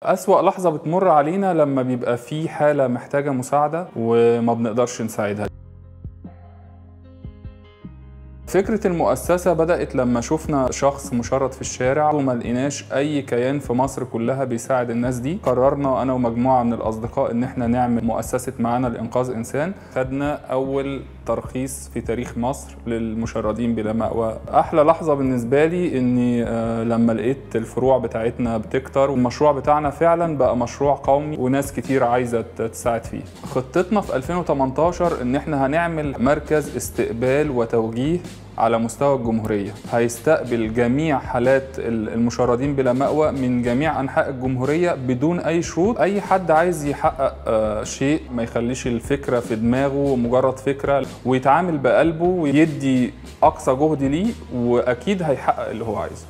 أسوأ لحظة بتمر علينا لما بيبقى في حالة محتاجة مساعدة وما بنقدرش نساعدها. فكرة المؤسسة بدأت لما شفنا شخص مشرد في الشارع وما لقيناش أي كيان في مصر كلها بيساعد الناس دي. قررنا أنا ومجموعة من الأصدقاء إن احنا نعمل مؤسسة معانا لإنقاذ إنسان. خدنا أول ترخيص في تاريخ مصر للمشردين بلا مأوى. أحلى لحظة بالنسبة لي إني لما لقيت الفروع بتاعتنا بتكتر والمشروع بتاعنا فعلا بقى مشروع قومي وناس كتير عايزة تساعد فيه. خطتنا في 2018 إن احنا هنعمل مركز استقبال وتوجيه على مستوى الجمهورية، هيستقبل جميع حالات المشردين بلا مأوى من جميع أنحاء الجمهورية بدون أي شروط. أي حد عايز يحقق شيء ما يخليش الفكرة في دماغه مجرد فكرة، ويتعامل بقلبه ويدي أقصى جهد ليه، وأكيد هيحقق اللي هو عايزه.